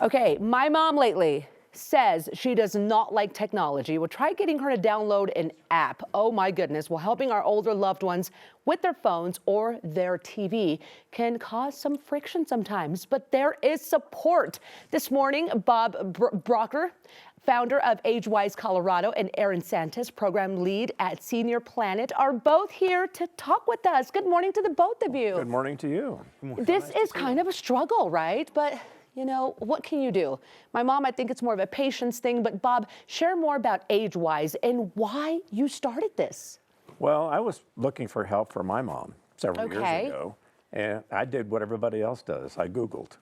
Okay, my mom lately says she does not like technology. We'll try getting her to download an app. Oh my goodness. Well, helping our older loved ones with their phones or their TV can cause some friction sometimes, but there is support. This morning, Bob Brocker, founder of AgeWise Colorado, and Aaron Santis, program lead at Senior Planet, are both here to talk with us. Good morning to the both of you. Good morning to you. This is kind of a struggle, right? But you know, what can you do? My mom, I think it's more of a patience thing, but Bob, share more about AgeWise and why you started this. Well, I was looking for help for my mom several years ago, and I did what everybody else does. I Googled.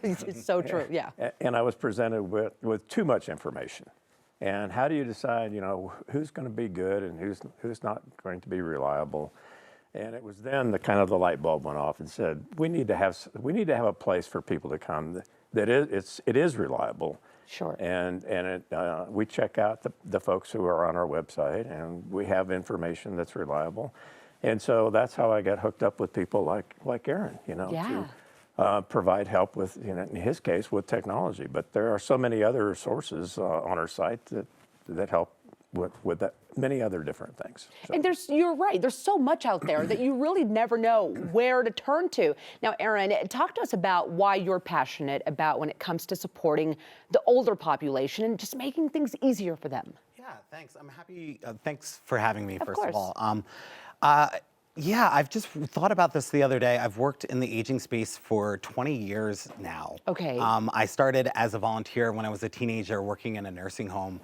It's so true, yeah. And I was presented with too much information. And how do you decide, you know, who's going to be good and who's not going to be reliable? And it was then the light bulb went off and said, we need to have a place for people to come that it is reliable. Sure. And we check out the folks who are on our website, and we have information that's reliable. And so that's how I got hooked up with people like Aaron, you know, to provide help with, you know, in his case, with technology. But there are so many other sources on our site that help with that, many other different things. So. And you're right, there's so much out there that you really never know where to turn to. Now, Aaron, talk to us about why you're passionate about when it comes to supporting the older population and just making things easier for them. Yeah, thanks. I'm happy. Thanks for having me, first course. of all. Yeah, I've just thought about this the other day. I've worked in the aging space for 20 years now. Okay. I started as a volunteer when I was a teenager working in a nursing home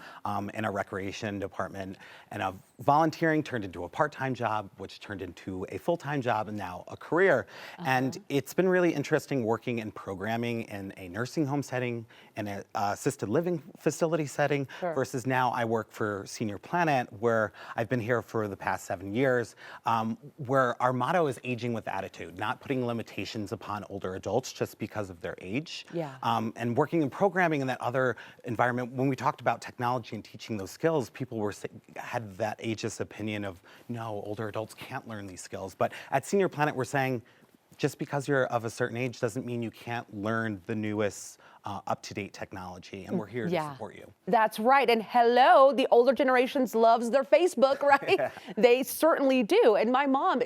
in a recreation department. And volunteering turned into a part-time job, which turned into a full-time job and now a career. And it's been really interesting working in programming in a nursing home setting, in an assisted living facility setting, versus now I work for Senior Planet, where I've been here for the past 7 years, where our motto is aging with attitude, not putting limitations upon older adults just because of their age. Yeah. And working in programming in that other environment, when we talked about technology and teaching those skills, people had that ageist opinion of, no, older adults can't learn these skills. But at Senior Planet, we're saying, just because you're of a certain age doesn't mean you can't learn the newest up-to-date technology, and we're here to support you. That's right, and hello, the older generations loves their Facebook, right? They certainly do, and my mom,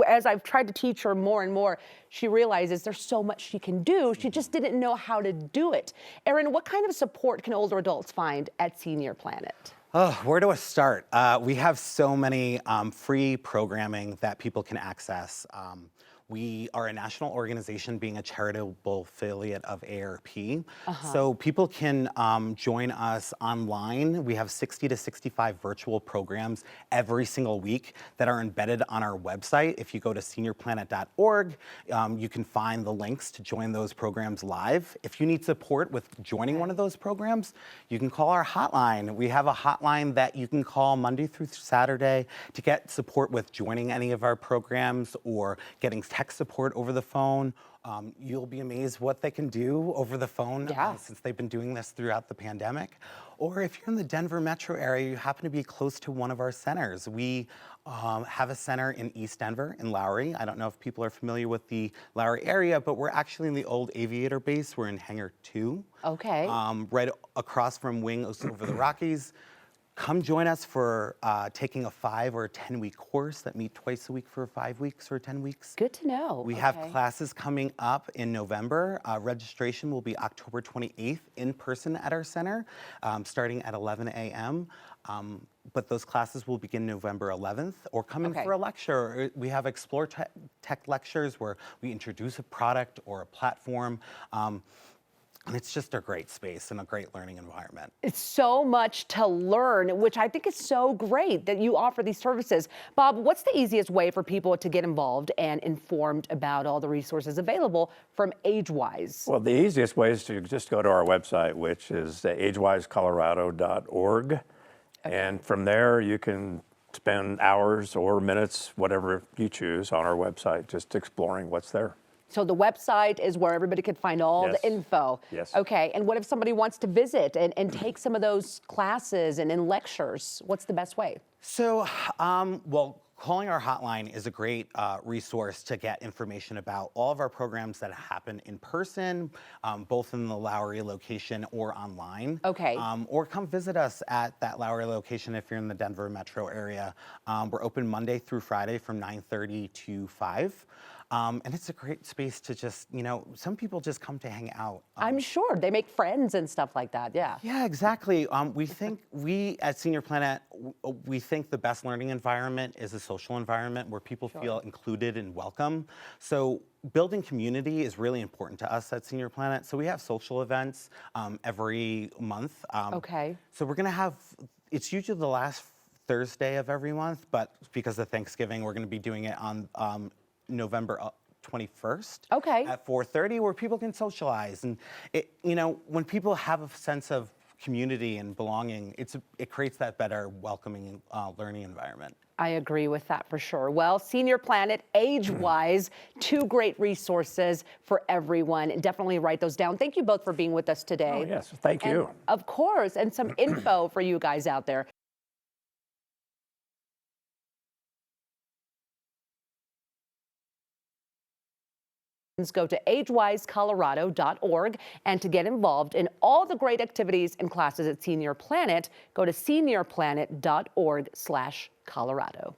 as I've tried to teach her more and more, she realizes there's so much she can do, she just didn't know how to do it. Aaron, what kind of support can older adults find at Senior Planet? Oh, where do I start? We have so many free programming that people can access. We are a national organization being a charitable affiliate of AARP. So people can join us online. We have 60 to 65 virtual programs every single week that are embedded on our website. If you go to seniorplanet.org, you can find the links to join those programs live. If you need support with joining one of those programs, you can call our hotline. We have a hotline that you can call Monday through Saturday to get support with joining any of our programs or getting tech support over the phone. You'll be amazed what they can do over the phone since they've been doing this throughout the pandemic. Or if you're in the Denver metro area, you happen to be close to one of our centers. We have a center in East Denver, in Lowry. I don't know if people are familiar with the Lowry area, but we're actually in the old aviator base. We're in Hangar 2. Okay. Right across from Wings Over the Rockies. Come join us for taking a 5 or 10 week course that meet twice a week for 5 weeks or 10 weeks. Good to know. We have classes coming up in November. Registration will be October 28th in person at our center, starting at 11 a.m. But those classes will begin November 11th, or come in for a lecture. We have Explore Tech lectures where we introduce a product or a platform. And it's just a great space and a great learning environment. It's so much to learn, which I think is so great that you offer these services. Bob, what's the easiest way for people to get involved and informed about all the resources available from AgeWise? Well, the easiest way is to just go to our website, which is agewisecolorado.org. And from there, you can spend hours or minutes, whatever you choose, on our website, just exploring what's there. So the website is where everybody can find all the info. Yes. Okay, and what if somebody wants to visit and take some of those classes and lectures? What's the best way? So, well, calling our hotline is a great resource to get information about all of our programs that happen in person, both in the Lowry location or online. Okay. Or come visit us at that Lowry location if you're in the Denver metro area. We're open Monday through Friday from 9:30 to 5. And it's a great space to just, some people just come to hang out. I'm sure they make friends and stuff like that. Yeah. Yeah, exactly. We at Senior Planet, we think the best learning environment is a social environment where people feel included and welcome. So building community is really important to us at Senior Planet. So we have social events every month. Okay. So we're going to have, it's usually the last Thursday of every month, but because of Thanksgiving, we're going to be doing it on November 21st at 4:30, where people can socialize. And when people have a sense of community and belonging, it creates that better, welcoming learning environment. I agree with that for sure. Well, Senior Planet, AgeWise, two great resources for everyone. Definitely write those down. Thank you both for being with us today. Oh, yes, thank you. Of course, and some info for you guys out there. Go to agewisecolorado.org, and to get involved in all the great activities and classes at Senior Planet, go to seniorplanet.org/Colorado.